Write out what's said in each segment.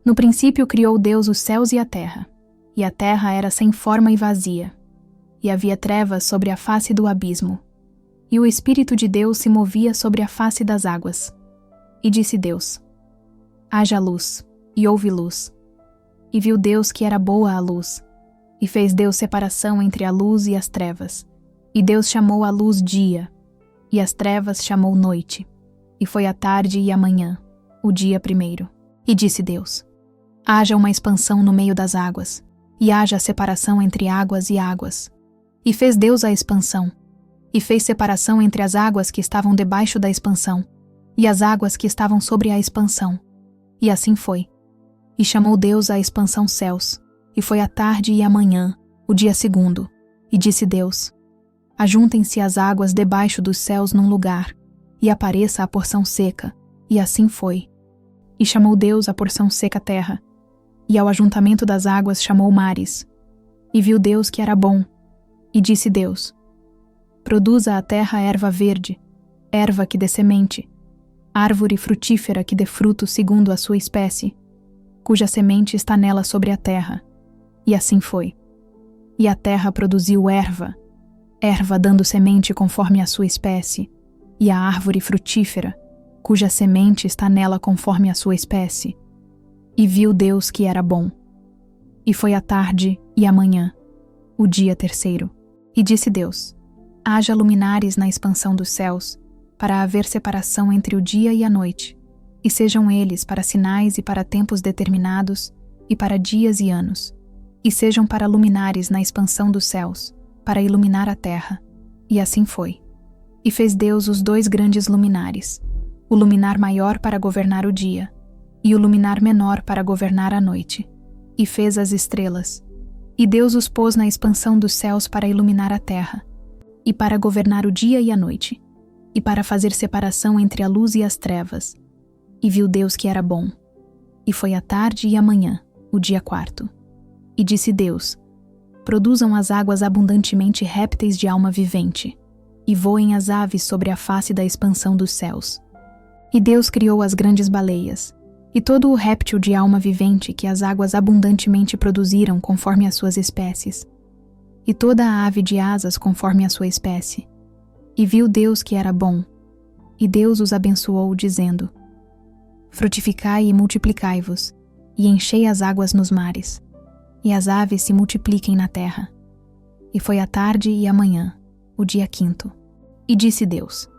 No princípio criou Deus os céus e a terra era sem forma e vazia, e havia trevas sobre a face do abismo, e o Espírito de Deus se movia sobre a face das águas. E disse Deus: haja luz, e houve luz. E viu Deus que era boa a luz, e fez Deus separação entre a luz e as trevas. E Deus chamou a luz dia, e as trevas chamou noite. E foi a tarde e a manhã, o dia primeiro. E disse Deus: haja uma expansão no meio das águas, e haja separação entre águas e águas. E fez Deus a expansão, e fez separação entre as águas que estavam debaixo da expansão, e as águas que estavam sobre a expansão. E assim foi. E chamou Deus a expansão céus, e foi a tarde e a manhã, o dia segundo. E disse Deus: ajuntem-se as águas debaixo dos céus num lugar, e apareça a porção seca. E assim foi. E chamou Deus a porção seca terra, e ao ajuntamento das águas chamou mares. E viu Deus que era bom. E disse Deus: produza a terra erva verde, erva que dê semente, árvore frutífera que dê fruto segundo a sua espécie, cuja semente está nela sobre a terra. E assim foi. E a terra produziu erva dando semente conforme a sua espécie, e a árvore frutífera, cuja semente está nela conforme a sua espécie. E viu Deus que era bom. E foi a tarde e a manhã, o dia terceiro. E disse Deus: haja luminares na expansão dos céus, para haver separação entre o dia e a noite, e sejam eles para sinais e para tempos determinados, e para dias e anos, e sejam para luminares na expansão dos céus, para iluminar a terra. E assim foi. E fez Deus os 2 grandes luminares, o luminar maior para governar o dia, e o luminar menor para governar a noite. E fez as estrelas. E Deus os pôs na expansão dos céus para iluminar a terra, e para governar o dia e a noite, e para fazer separação entre a luz e as trevas. E viu Deus que era bom. E foi a tarde e a manhã, o dia quarto. E disse Deus: produzam as águas abundantemente répteis de alma vivente, e voem as aves sobre a face da expansão dos céus. E Deus criou as grandes baleias, e todo o réptil de alma vivente que as águas abundantemente produziram conforme as suas espécies, e toda a ave de asas conforme a sua espécie. E viu Deus que era bom, e Deus os abençoou, dizendo: frutificai e multiplicai-vos, e enchei as águas nos mares, e as aves se multipliquem na terra. E foi a tarde e a manhã, o dia quinto. E disse Deus: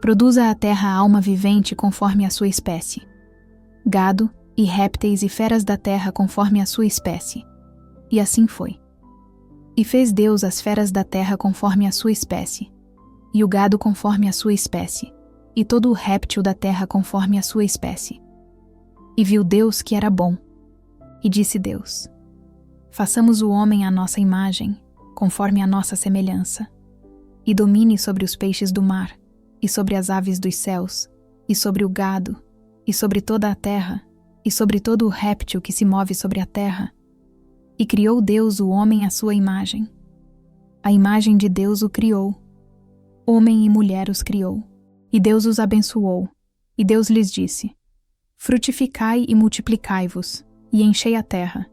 produza a terra alma vivente conforme a sua espécie, gado e répteis e feras da terra conforme a sua espécie. E assim foi. E fez Deus as feras da terra conforme a sua espécie, e o gado conforme a sua espécie, e todo o réptil da terra conforme a sua espécie. E viu Deus que era bom. E disse Deus: façamos o homem à nossa imagem, conforme a nossa semelhança, e domine sobre os peixes do mar, e sobre as aves dos céus, e sobre o gado, e sobre toda a terra, e sobre todo o réptil que se move sobre a terra. E criou Deus o homem à sua imagem. A imagem de Deus o criou. Homem e mulher os criou. E Deus os abençoou. E Deus lhes disse: frutificai e multiplicai-vos, e enchei a terra,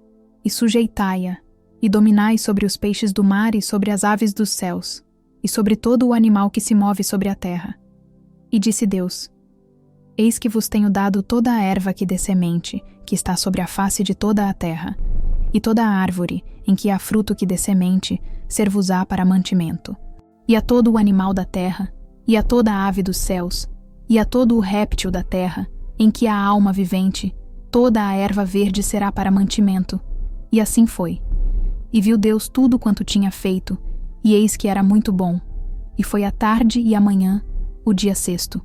e sujeitai-a, e dominai sobre os peixes do mar e sobre as aves dos céus, e sobre todo o animal que se move sobre a terra. E disse Deus: eis que vos tenho dado toda a erva que dê semente, que está sobre a face de toda a terra, e toda a árvore em que há fruto que dê semente, ser-vos-á para mantimento, e a todo o animal da terra, e a toda a ave dos céus, e a todo o réptil da terra, em que há alma vivente, toda a erva verde será para mantimento. E assim foi. E viu Deus tudo quanto tinha feito, e eis que era muito bom. E foi a tarde e a manhã, o dia sexto.